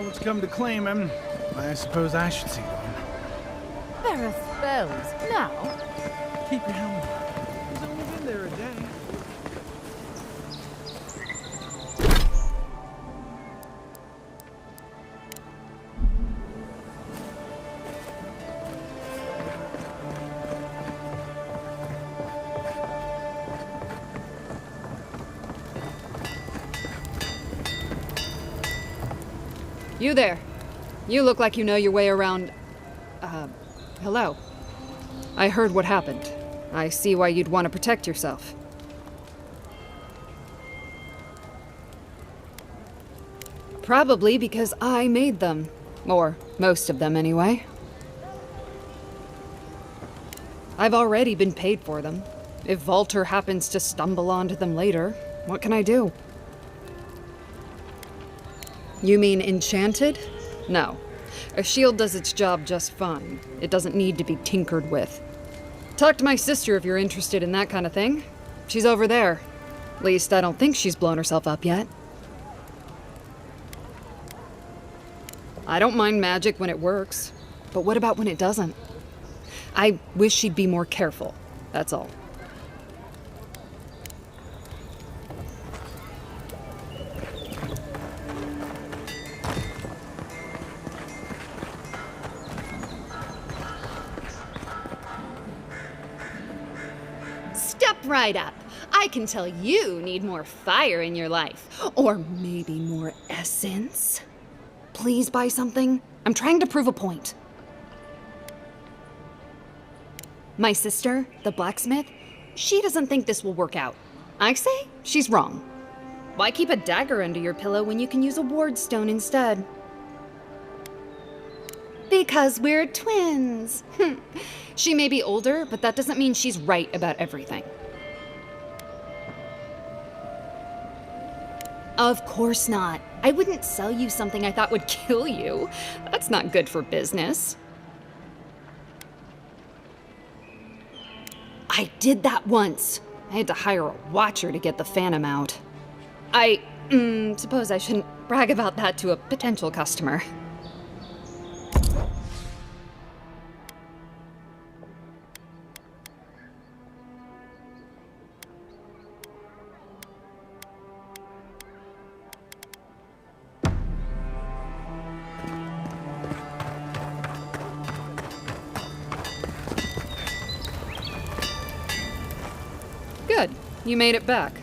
Avowed's come to claim him. I suppose I should see to him. There are spells now. Keep your helmet on. He's only been there a day. You there. You look like you know your way around... hello. I heard what happened. I see why you'd want to protect yourself. Probably because I made them. Or most of them, anyway. I've already been paid for them. If Valter happens to stumble onto them later, what can I do? You mean enchanted? No. A shield does its job just fine. It doesn't need to be tinkered with. Talk to my sister if you're interested in that kind of thing. She's over there. At least I don't think she's blown herself up yet. I don't mind magic when it works, but what about when it doesn't? I wish she'd be more careful, that's all. Step right up. I can tell you need more fire in your life. Or maybe more essence. Please buy something. I'm trying to prove a point. My sister, the blacksmith, she doesn't think this will work out. I say she's wrong. Why keep a dagger under your pillow when you can use a ward stone instead? Because we're twins. She may be older, but that doesn't mean she's right about everything. Of course not. I wouldn't sell you something I thought would kill you. That's not good for business. I did that once. I had to hire a watcher to get the phantom out. I suppose I shouldn't brag about that to a potential customer. Good. You made it back.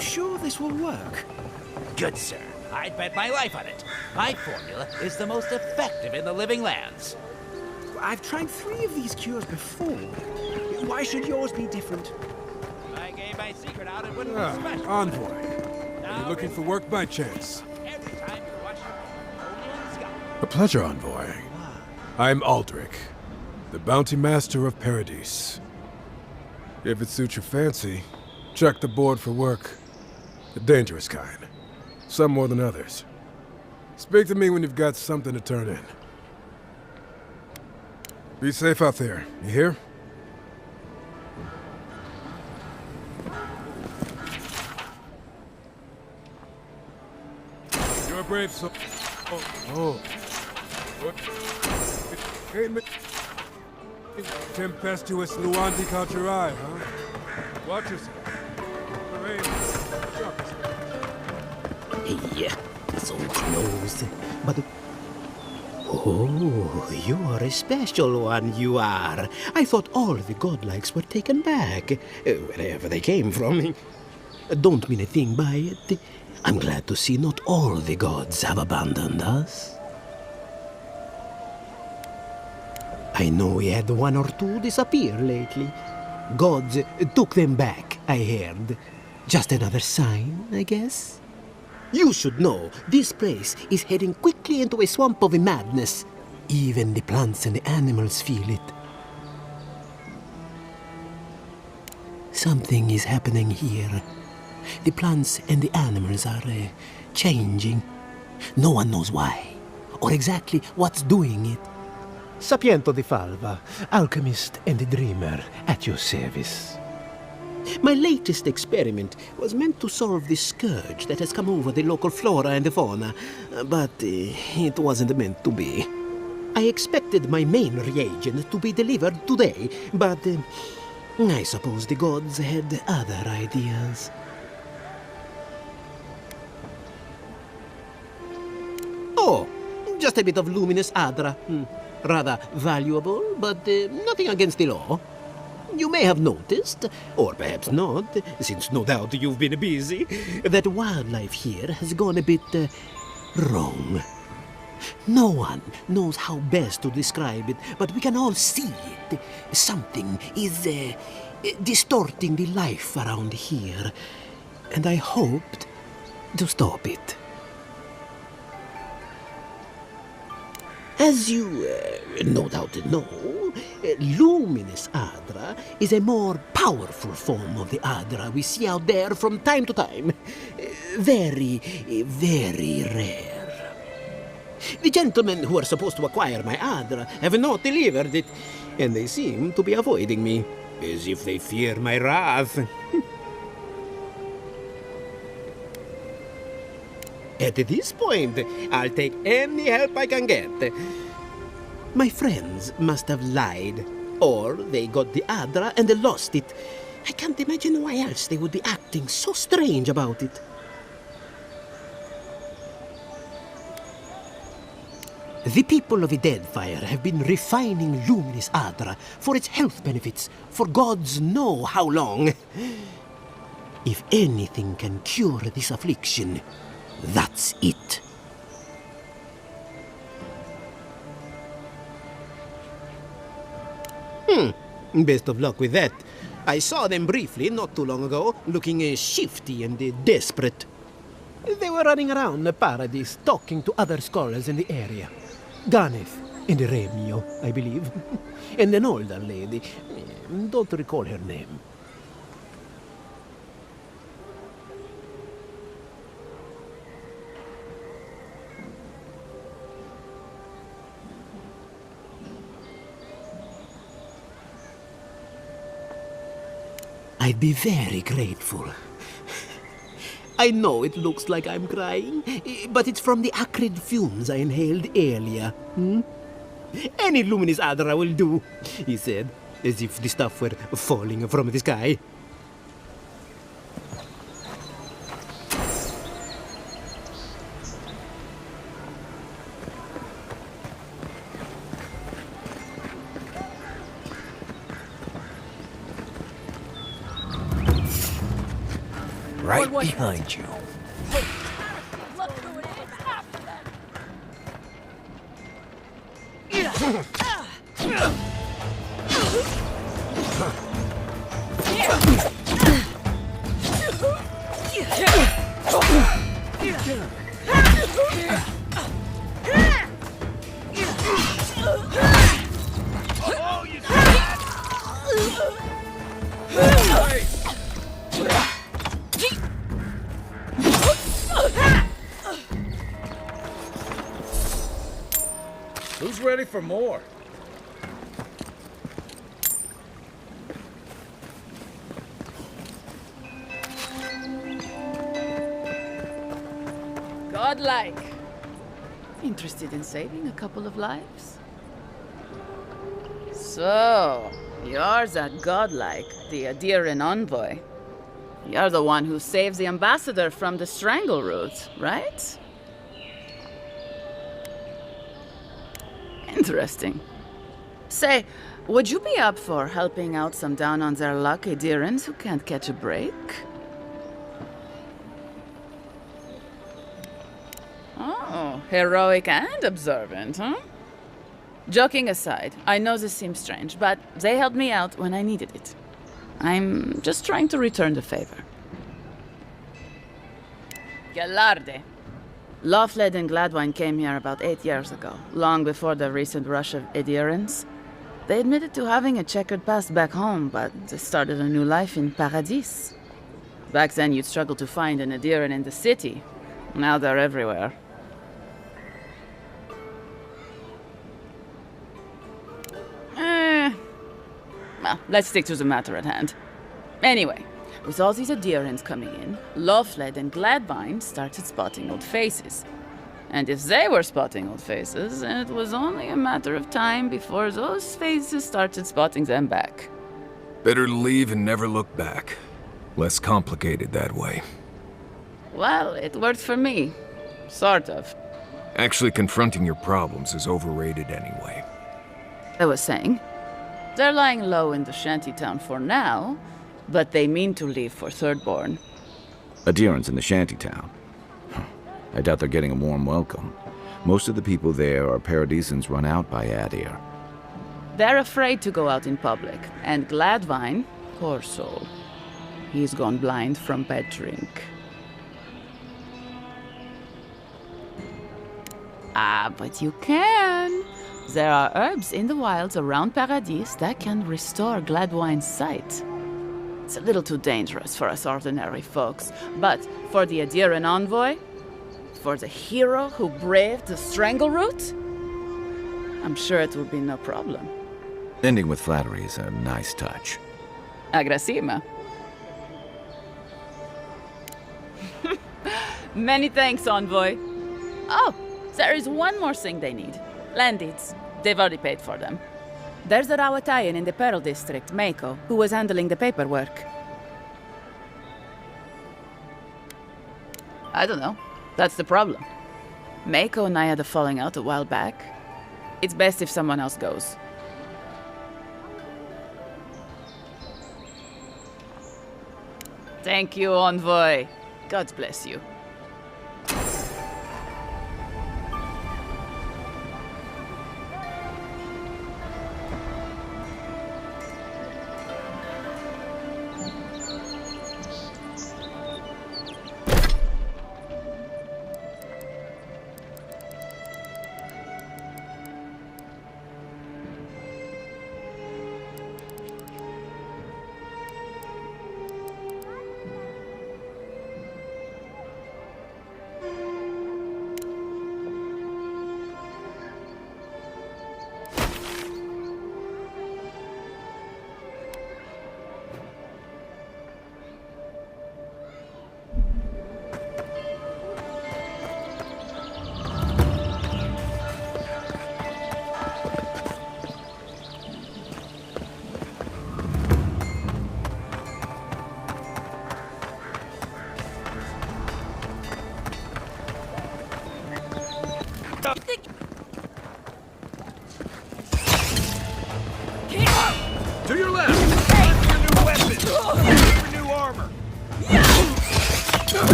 sure this will work? Good, sir. I'd bet my life on it. My formula is the most effective in the living lands. I've tried 3 of these cures before. Why should yours be different? If I gave my secret out, it wouldn't be special. Envoy. Are you looking for work by chance? Every time you watch only in the sky. A pleasure, Envoy. I'm Aldrich, the bounty master of Paradis. If it suits your fancy, check the board for work. The dangerous kind. Some more than others. Speak to me when you've got something to turn in. Be safe out there, you hear? You're a brave soul. Oh. What? Hey, tempestuous Luandi caught your eye, huh? Watch yourself. Hey, so close. But... Oh, you are a special one, you are. I thought all the godlikes were taken back, wherever they came from. Don't mean a thing by it. I'm glad to see not all the gods have abandoned us. I know we had 1 or 2 disappear lately. Gods took them back, I heard. Just another sign, I guess? You should know, this place is heading quickly into a swamp of madness. Even the plants and the animals feel it. Something is happening here. The plants and the animals are changing. No one knows why, or exactly what's doing it. Sapiento di Falva, alchemist and dreamer, at your service. My latest experiment was meant to solve the scourge that has come over the local flora and the fauna, but it wasn't meant to be. I expected my main reagent to be delivered today, but I suppose the gods had other ideas. Oh, just a bit of luminous adra. Rather valuable, but nothing against the law. You may have noticed, or perhaps not, since no doubt you've been busy, that wildlife here has gone a bit wrong. No one knows how best to describe it, but we can all see it. Something is distorting the life around here, and I hoped to stop it. As you no doubt know, luminous Adra is a more powerful form of the Adra we see out there from time to time. Very, very rare. The gentlemen who are supposed to acquire my Adra have not delivered it, and they seem to be avoiding me, as if they fear my wrath. At this point, I'll take any help I can get. My friends must have lied, or they got the Adra and they lost it. I can't imagine why else they would be acting so strange about it. The people of the Deadfire have been refining luminous Adra for its health benefits for gods know how long. If anything can cure this affliction, that's it. Best of luck with that. I saw them briefly not too long ago, looking shifty and desperate. They were running around the Paradis, talking to other scholars in the area. Ganeth and Remio, I believe. And an older lady. Don't recall her name. I'd be very grateful. I know it looks like I'm crying, but it's from the acrid fumes I inhaled earlier. Any luminous Adra will do, he said, as if the stuff were falling from the sky. Right Behind you. Who's ready for more? Godlike. Interested in saving a couple of lives? So, you're that godlike, the Adiran envoy. You're the one who saves the ambassador from the strangle root, right? Interesting. Say, would you be up for helping out some down-on-their-luck Adirans who can't catch a break? Oh, heroic and observant, huh? Joking aside, I know this seems strange, but they helped me out when I needed it. I'm just trying to return the favor. Galarde. Leoflaed and Glaedwine came here about 8 years ago, long before the recent rush of adherents. They admitted to having a checkered past back home, but they started a new life in Paradis. Back then, you'd struggle to find an adherent in the city. Now they're everywhere. Well, let's stick to the matter at hand. Anyway, with all these adherents coming in, Leoflaed and Glaedwine started spotting old faces. And if they were spotting old faces, it was only a matter of time before those faces started spotting them back. Better to leave and never look back. Less complicated that way. Well, it worked for me. Sort of. Actually confronting your problems is overrated anyway. I was saying, they're lying low in the shantytown for now, but they mean to leave for Thirdborn. Adherents in the shantytown? I doubt they're getting a warm welcome. Most of the people there are Paradisans run out by Adir. They're afraid to go out in public, and Glaedwine, poor soul, he's gone blind from bad drink. Ah, but you can. There are herbs in the wilds around Paradis that can restore Glaedwine's sight. It's a little too dangerous for us ordinary folks, but for the Adiran envoy, for the hero who braved the strangle root, I'm sure it will be no problem. Ending with flattery is a nice touch. Agrasima. Many thanks, envoy. Oh, there is one more thing they need. Land deeds. They've already paid for them. There's a Rawatayan in the Pearl District, Meiko, who was handling the paperwork. I don't know. That's the problem. Meiko and I had a falling out a while back. It's best if someone else goes. Thank you, envoy. God bless you.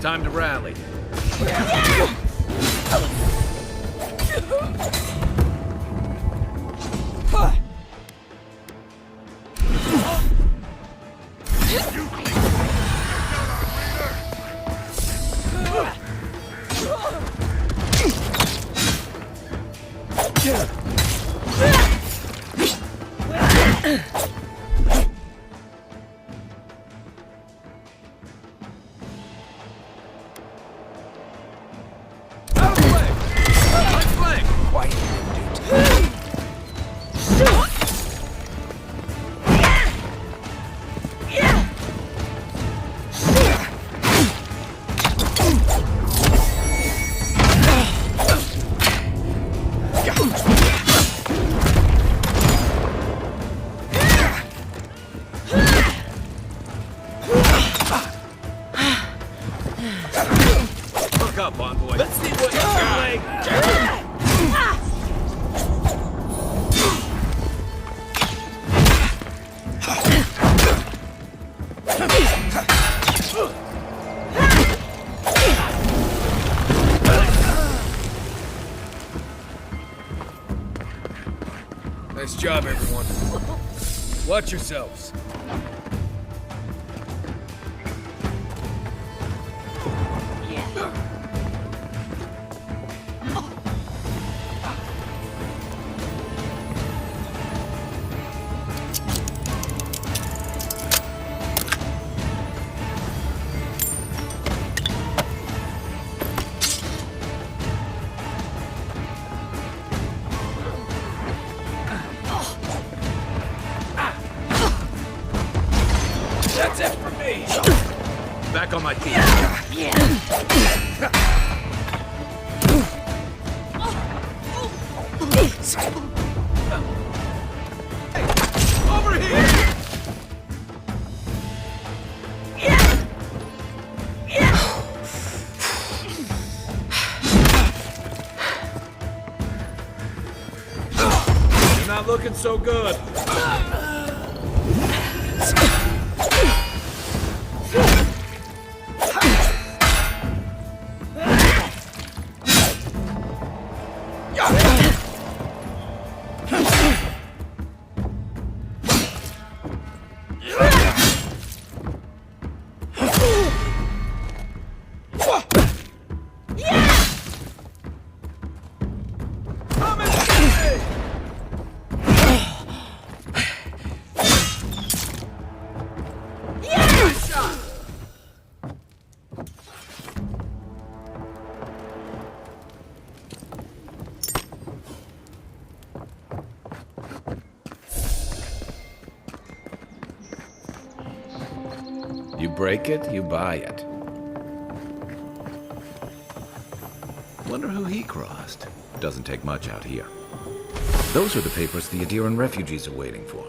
time to rally. Nice job, everyone. Watch yourselves. That's it for me! Back on my feet. Over here! You're not looking so good. You break it, you buy it. Wonder who he crossed. Doesn't take much out here. Those are the papers the Adiran refugees are waiting for.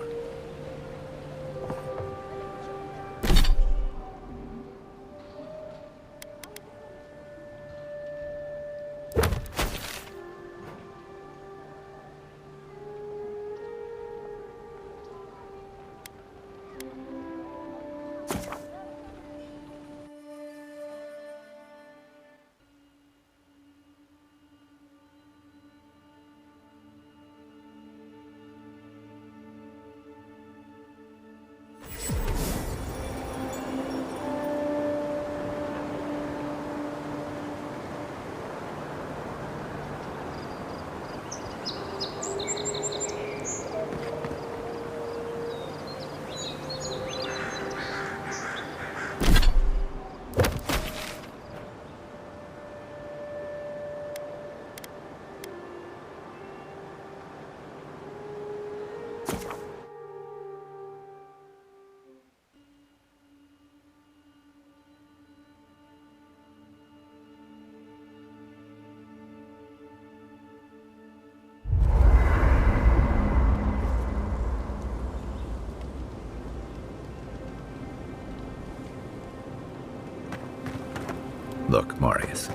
Look, Marius,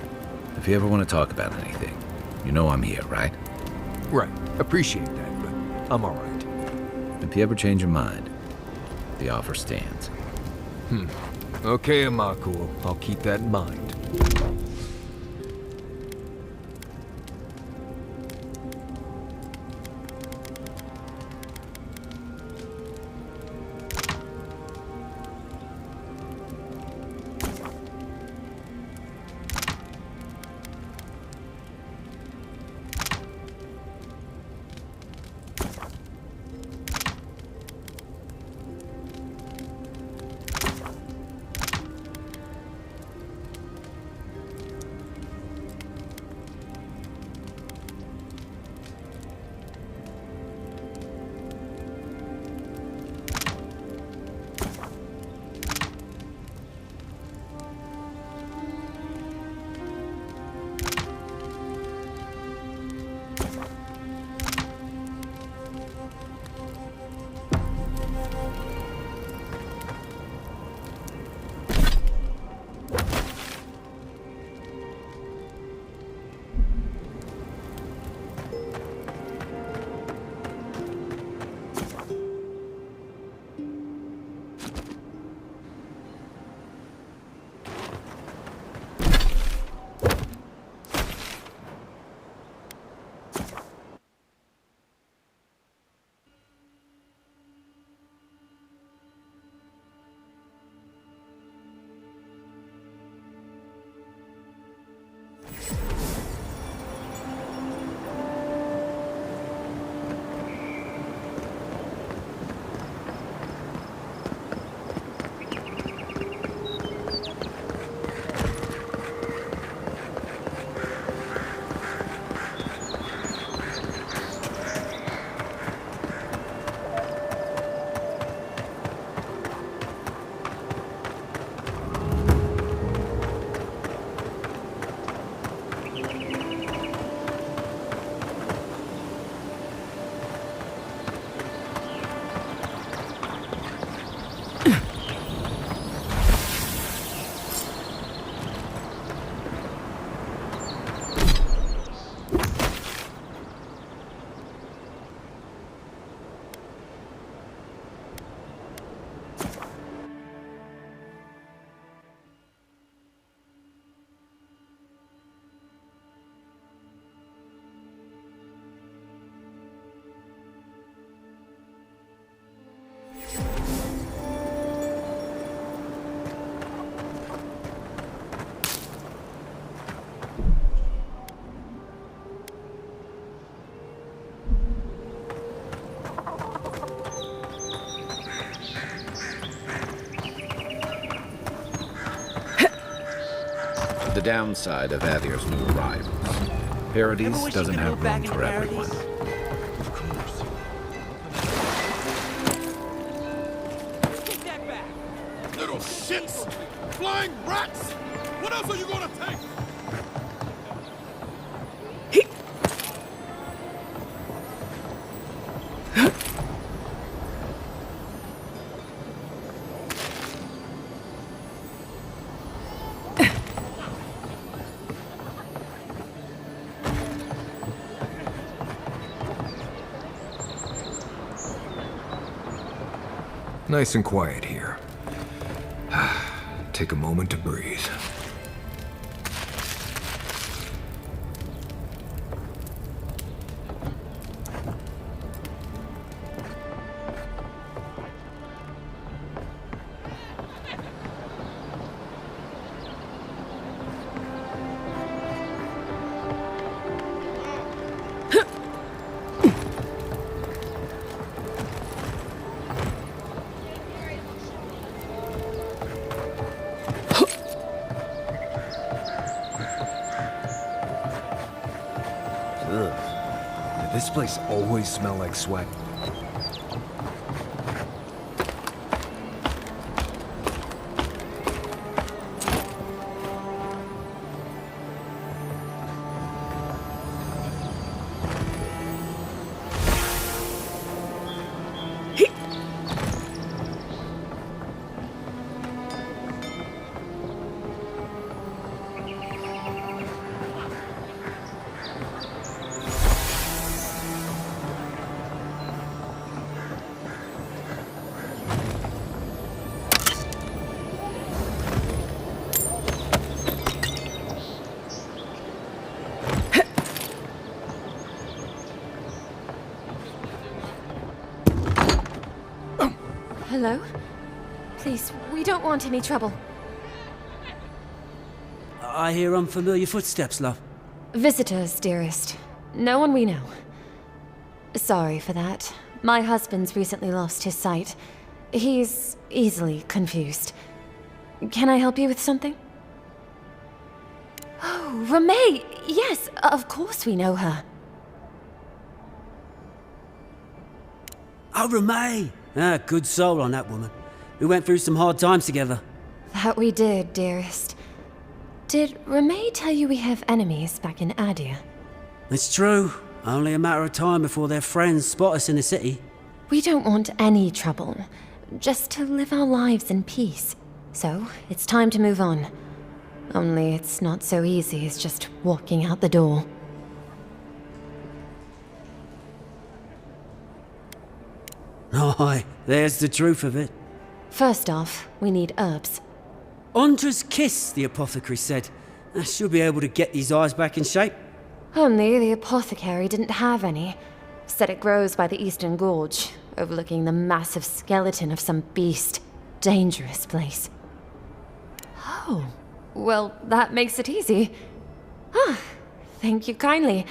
if you ever want to talk about anything, you know I'm here, right? Right. Appreciate that, but I'm all right. If you ever change your mind, the offer stands. Okay, Meiko. I'll keep that in mind. The downside of Adir's new arrivals. Paradis doesn't have room for everyone. Take that back! Little shits! Flying rats! What else are you gonna take? Nice and quiet here. Take a moment to breathe. Ugh. Did this place always smell like sweat? Hello? Please, we don't want any trouble. I hear unfamiliar footsteps, love. Visitors, dearest. No one we know. Sorry for that. My husband's recently lost his sight. He's easily confused. Can I help you with something? Oh, Ramay! Yes, of course we know her. Oh, Ramay! Ah, good soul on that woman. We went through some hard times together. That we did, dearest. Did Ramay tell you we have enemies back in Adia? It's true. Only a matter of time before their friends spot us in the city. We don't want any trouble. Just to live our lives in peace. So, it's time to move on. Only it's not so easy as just walking out the door. Aye, there's the truth of it. First off, we need herbs. Ondra's kiss, the apothecary said. She'll be able to get these eyes back in shape. Only the apothecary didn't have any. Said it grows by the Eastern Gorge, overlooking the massive skeleton of some beast. Dangerous place. Oh, well, that makes it easy. Ah, thank you kindly.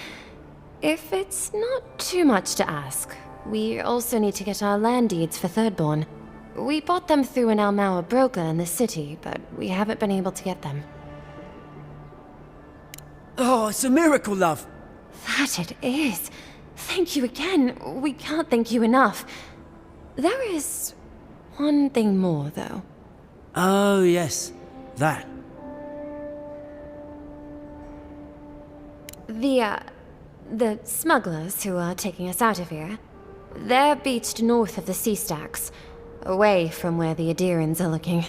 If it's not too much to ask, we also need to get our land deeds for Thirdborn. We bought them through an Almaua broker in the city, but we haven't been able to get them. Oh, it's a miracle, love. That it is. Thank you again. We can't thank you enough. There is one thing more, though. Oh, yes. That. The smugglers who are taking us out of here, they're beached north of the sea stacks, away from where the Adirans are looking.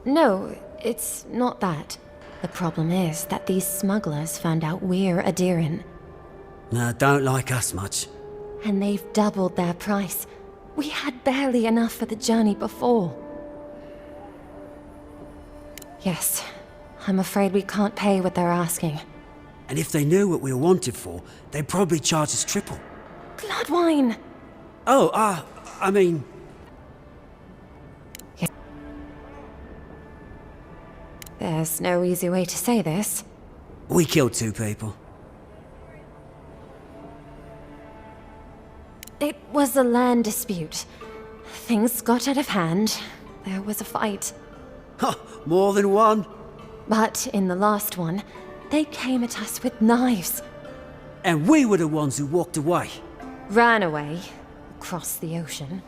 No, it's not that. The problem is that these smugglers found out we're Adiran. No, don't like us much. And they've doubled their price. We had barely enough for the journey before. Yes, I'm afraid we can't pay what they're asking. And if they knew what we were wanted for, they'd probably charge us triple. Glaedwine! Oh, I mean... Yes. There's no easy way to say this. We killed 2 people. It was a land dispute. Things got out of hand. There was a fight. Huh, more than one. But in the last one, they came at us with knives. And we were the ones who walked away. Ran away. Across the ocean.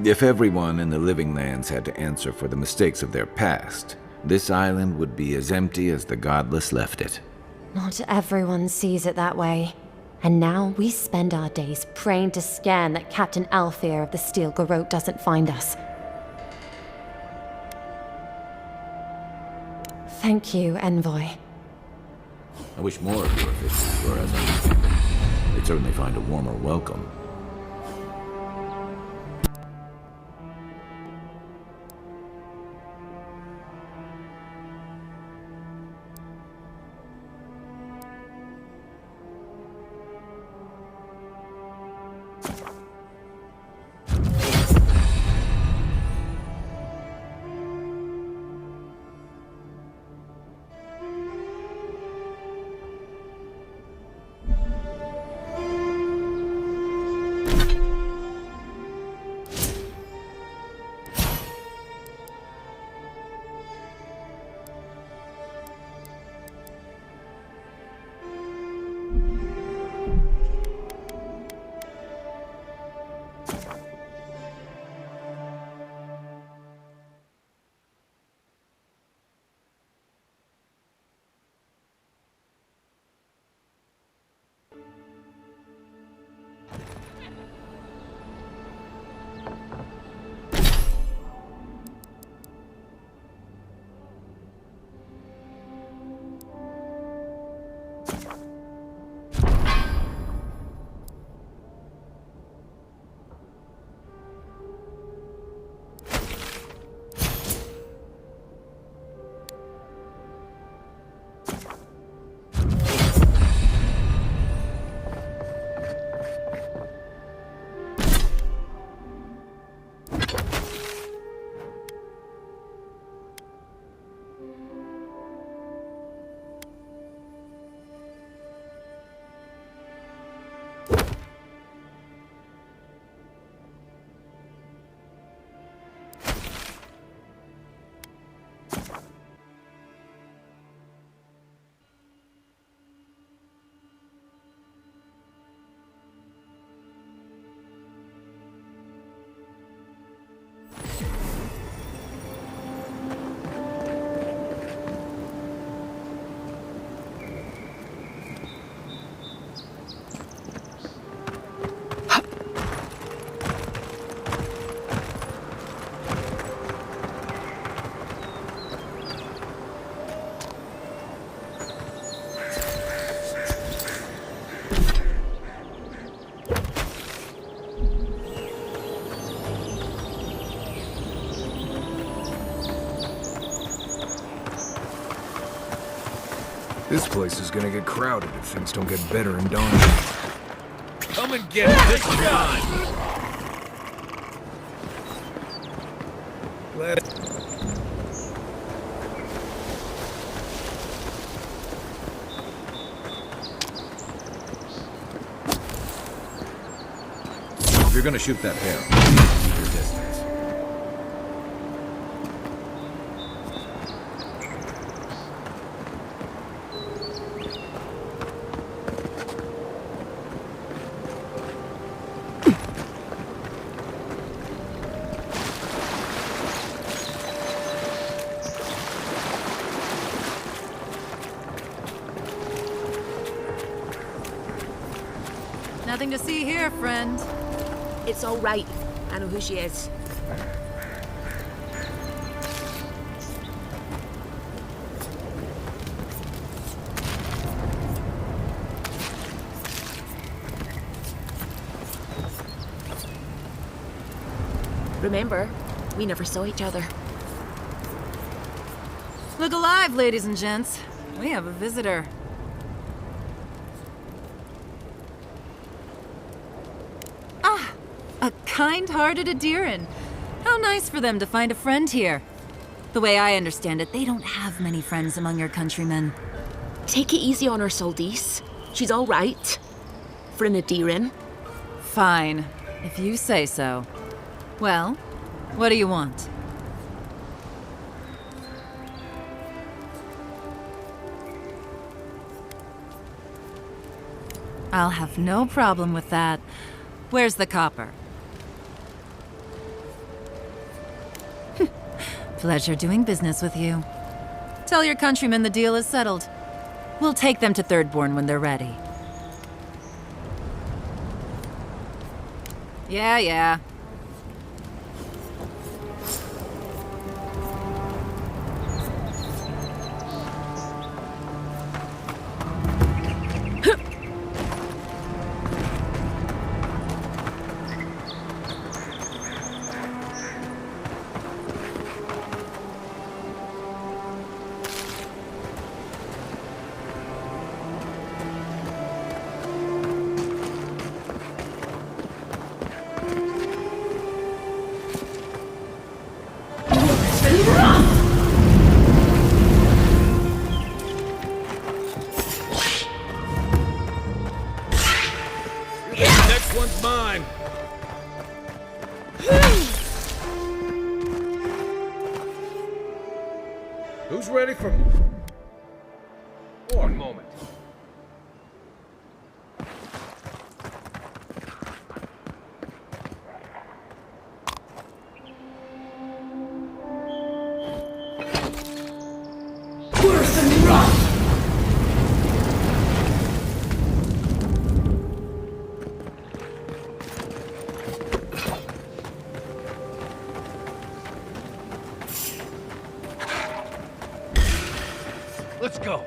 If everyone in the living lands had to answer for the mistakes of their past, this island would be as empty as the godless left it. Not everyone sees it that way. And now we spend our days praying to scan that Captain Alfear of the Steel Garrote doesn't find us. Thank you, Envoy. I wish more of your visitors were as understanding. They'd certainly find a warmer welcome. This place is gonna get crowded if things don't get better in dawn. Come and get it this time! If you're gonna shoot that pair, keep your distance. Nothing to see here, friend. It's all right. I know who she is. Remember, we never saw each other. Look alive, ladies and gents. We have a visitor. Ah, a kind-hearted Adiran. How nice for them to find a friend here. The way I understand it, they don't have many friends among your countrymen. Take it easy on her, Soldis. She's all right. For an Adiran. Fine, if you say so. Well, what do you want? I'll have no problem with that. Where's the copper? Pleasure doing business with you. Tell your countrymen the deal is settled. We'll take them to Thirdborn when they're ready. Yeah. Next one's mine! Who's ready for... One moment. Worse than rot! Let's go.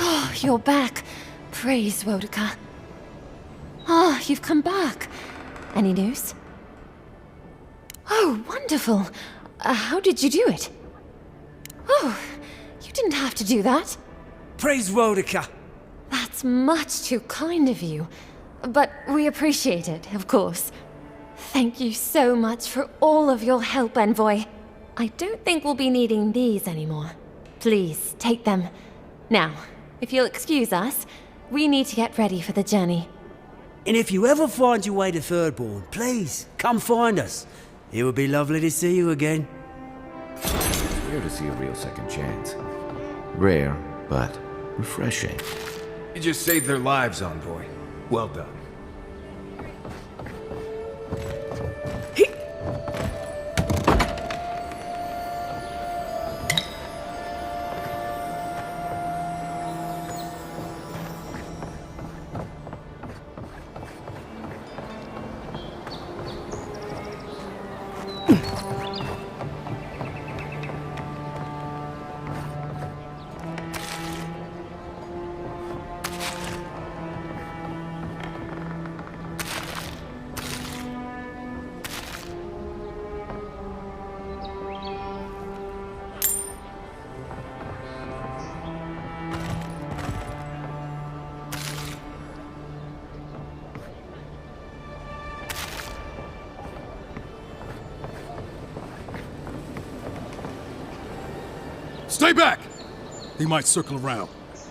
Oh, you're back. Praise Wodika. Ah, you've come back. Any news? Oh, wonderful. How did you do it? Oh, you didn't have to do that. Praise Wodika. That's much too kind of you. But we appreciate it, of course. Thank you so much for all of your help, Envoy. I don't think we'll be needing these anymore. Please, take them. Now, if you'll excuse us, we need to get ready for the journey. And if you ever find your way to Thirdborn, please, come find us. It would be lovely to see you again. It's rare to see a real second chance. Rare, but refreshing. You just saved their lives, Envoy. Well done. Stay back! They might circle around.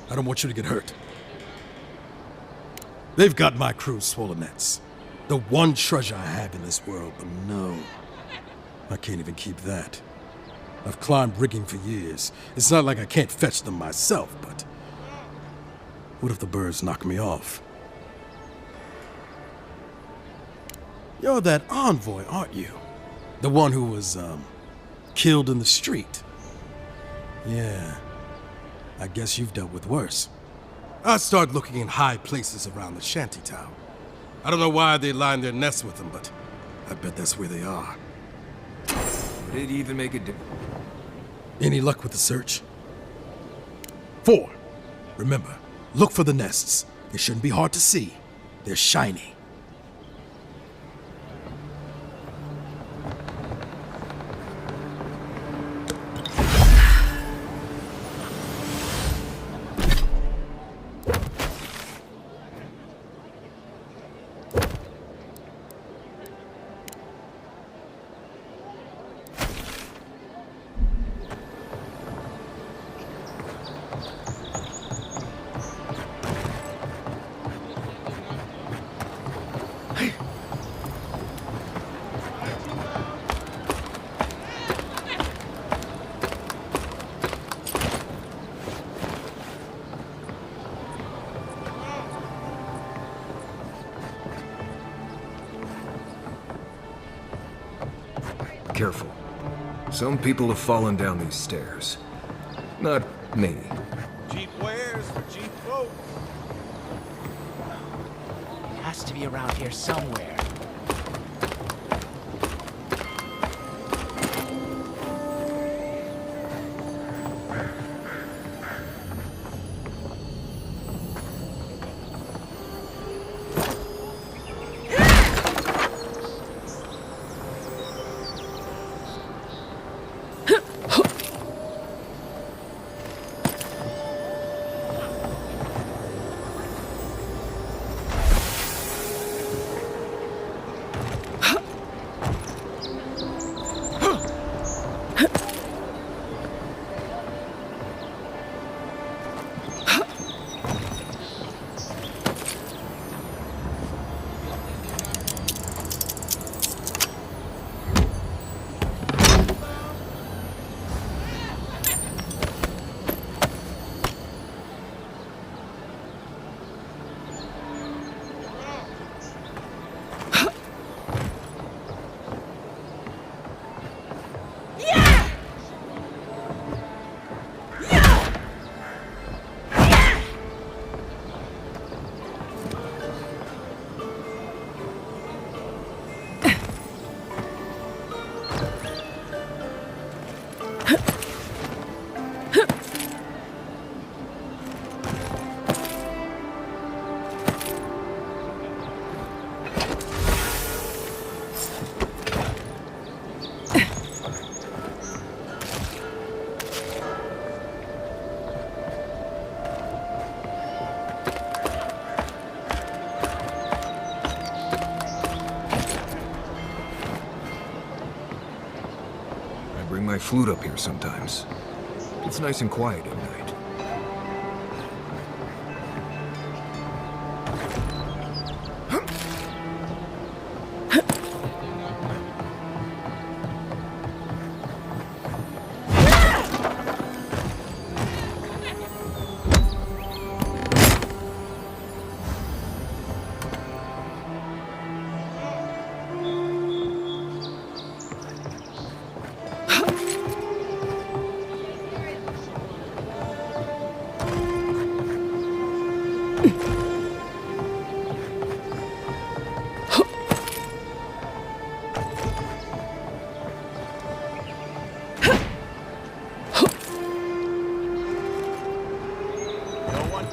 I don't want you to get hurt. They've got my crew's swollen nets. The one treasure I have in this world, but no. I can't even keep that. I've climbed rigging for years. It's not like I can't fetch them myself, but... what if the birds knock me off? You're that envoy, aren't you? The one who was, killed in the street. Yeah, I guess you've dealt with worse. I started looking in high places around the Shantytown. I don't know why they line their nests with them, but I bet that's where they are. Would it even make a difference? Any luck with the search? 4. Remember, look for the nests. They shouldn't be hard to see. They're shiny. Careful. Some people have fallen down these stairs. Not me. Jeep wares for Jeep folk. It has to be around here somewhere. flute up here sometimes. It's nice and quiet at night.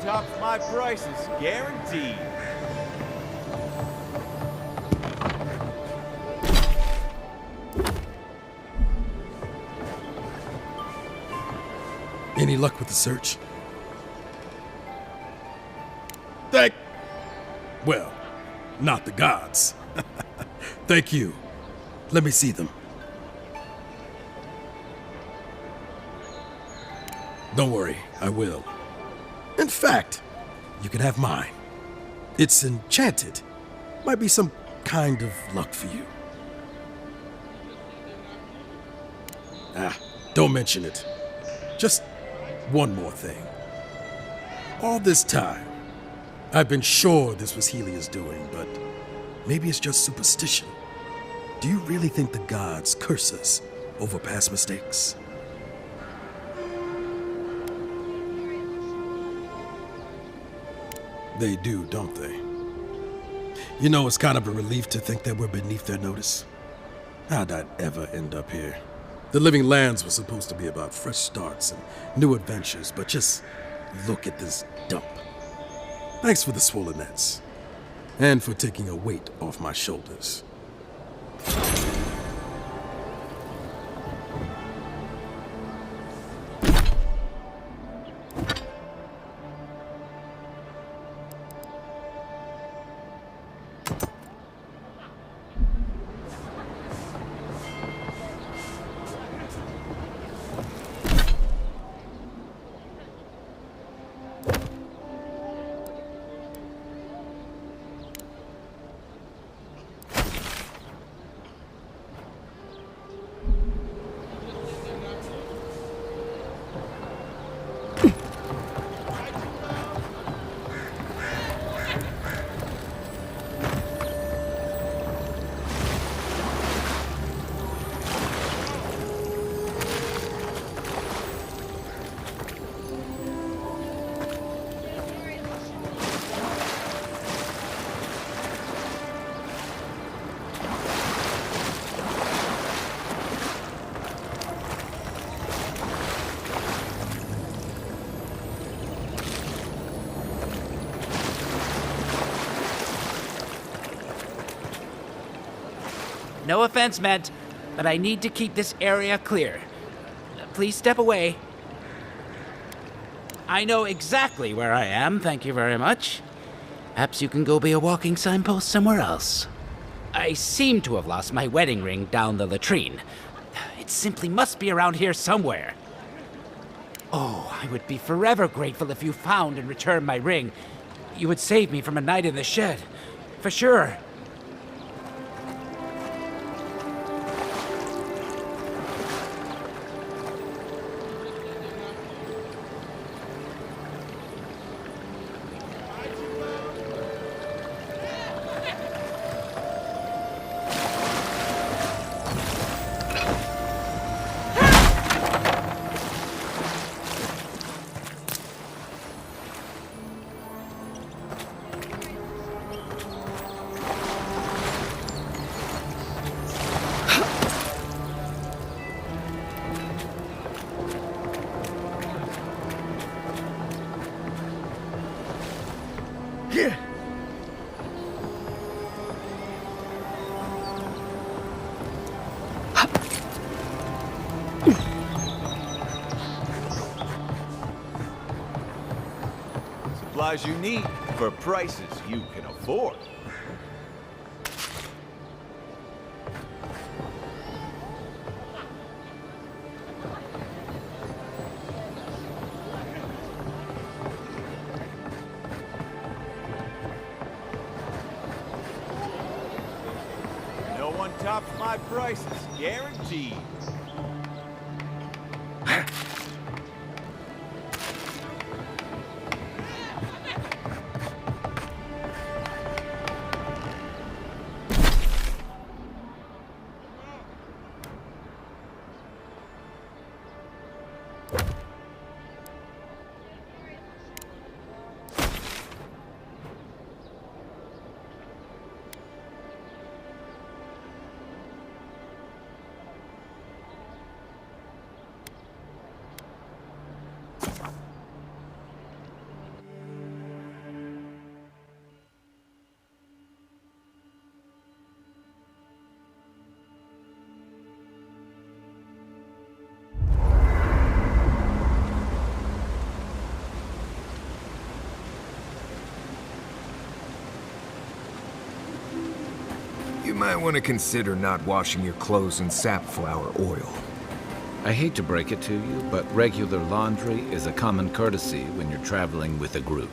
Tops my prices, guaranteed. Any luck with the search? Well, not the gods. Thank you. Let me see them. Don't worry, I will. In fact, you can have mine. It's enchanted. Might be some kind of luck for you. Don't mention it. Just one more thing. All this time, I've been sure this was Helia's doing, but maybe it's just superstition. Do you really think the gods curse us over past mistakes? They do, don't they? You know, it's kind of a relief to think that we're beneath their notice. How'd I ever end up here? The Living Lands was supposed to be about fresh starts and new adventures, but just look at this dump. Thanks for the swollen nets, and for taking a weight off my shoulders. No offense meant, but I need to keep this area clear. Please step away. I know exactly where I am, thank you very much. Perhaps you can go be a walking signpost somewhere else. I seem to have lost my wedding ring down the latrine. It simply must be around here somewhere. Oh, I would be forever grateful if you found and returned my ring. You would save me from a night in the shed. For sure. Supplies you need for prices you can afford. tops my prices, guaranteed. You might want to consider not washing your clothes in safflower oil. I hate to break it to you, but regular laundry is a common courtesy when you're traveling with a group.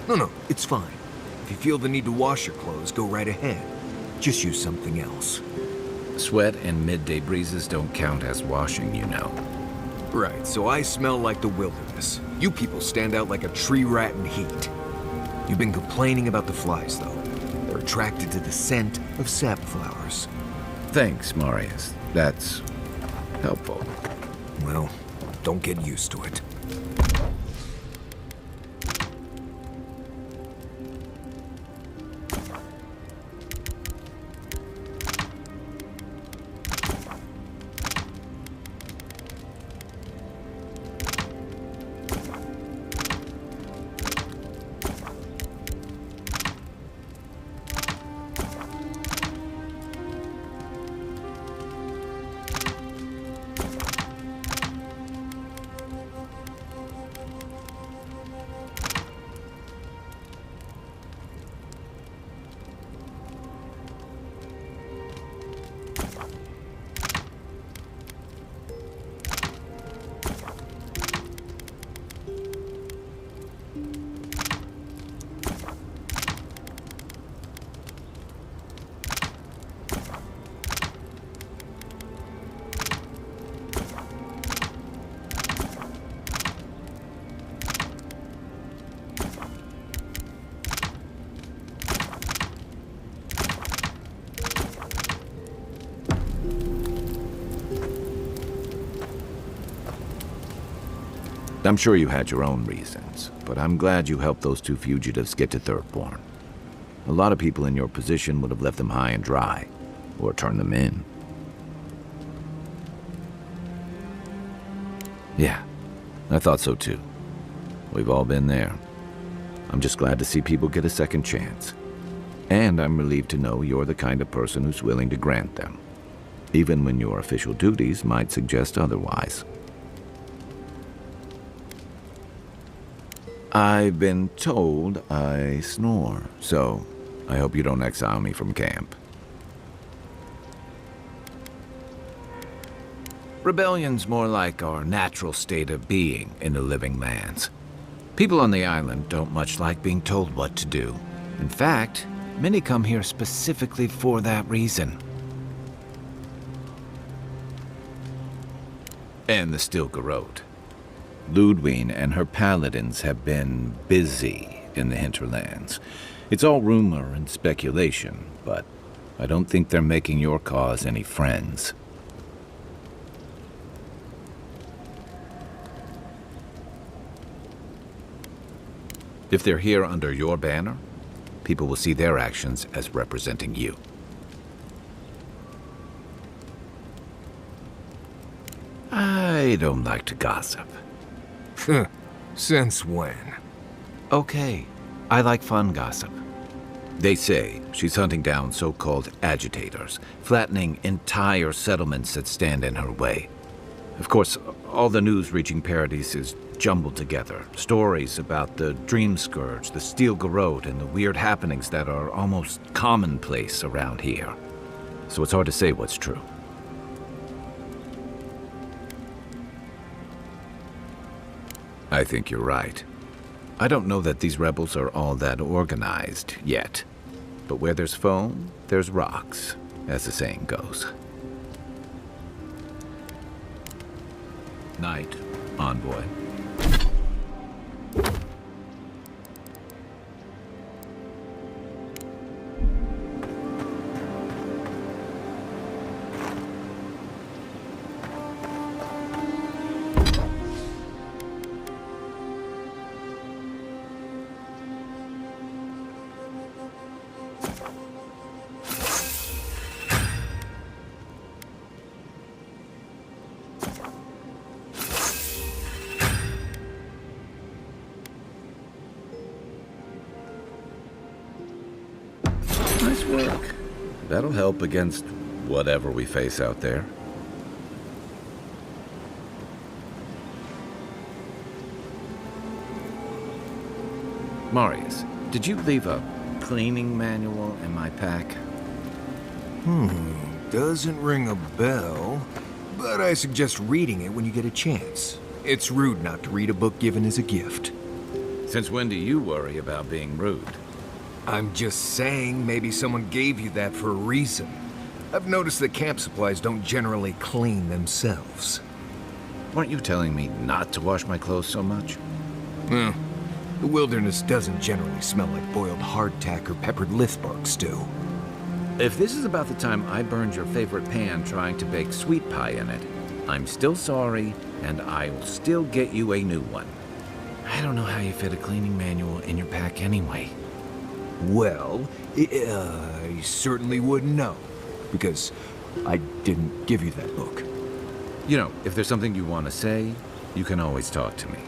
No, it's fine. If you feel the need to wash your clothes, go right ahead. Just use something else. Sweat and midday breezes don't count as washing, you know. Right, so I smell like the wilderness. You people stand out like a tree rat in heat. You've been complaining about the flies, though. They're attracted to the scent of safflowers. Thanks, Marius. That's helpful. Well, don't get used to it. I'm sure you had your own reasons, but I'm glad you helped those two fugitives get to Thirdborn. A lot of people in your position would have left them high and dry, or turned them in. Yeah, I thought so too. We've all been there. I'm just glad to see people get a second chance. And I'm relieved to know you're the kind of person who's willing to grant them, even when your official duties might suggest otherwise. I've been told I snore, so I hope you don't exile me from camp. Rebellion's more like our natural state of being in the living lands. People on the island don't much like being told what to do. In fact, many come here specifically for that reason. And the Stilgarrote. Glaedwine and her paladins have been busy in the hinterlands. It's all rumor and speculation, but I don't think they're making your cause any friends. If they're here under your banner, people will see their actions as representing you. I don't like to gossip. Since when? Okay, I like fun gossip. They say she's hunting down so-called agitators, flattening entire settlements that stand in her way. Of course, all the news reaching Paradis is jumbled together. Stories about the Dream Scourge, the Stilgarrote, and the weird happenings that are almost commonplace around here. So it's hard to say what's true. I think you're right. I don't know that these rebels are all that organized yet. But where there's foam, there's rocks. as the saying goes. Night, envoy. Nice work. That'll help against whatever we face out there. Marius, did you leave a cleaning manual in my pack? Doesn't ring a bell, but I suggest reading it when you get a chance. It's rude not to read a book given as a gift. Since when do you worry about being rude? I'm just saying maybe someone gave you that for a reason. I've noticed that camp supplies don't generally clean themselves. Weren't you telling me not to wash my clothes so much? The wilderness doesn't generally smell like boiled hardtack or peppered lithbark stew. If this is about the time I burned your favorite pan trying to bake sweet pie in it, I'm still sorry, and I'll still get you a new one. I don't know how you fit a cleaning manual in your pack anyway. Well, I certainly wouldn't know, because I didn't give you that book. You know, if there's something you want to say, you can always talk to me.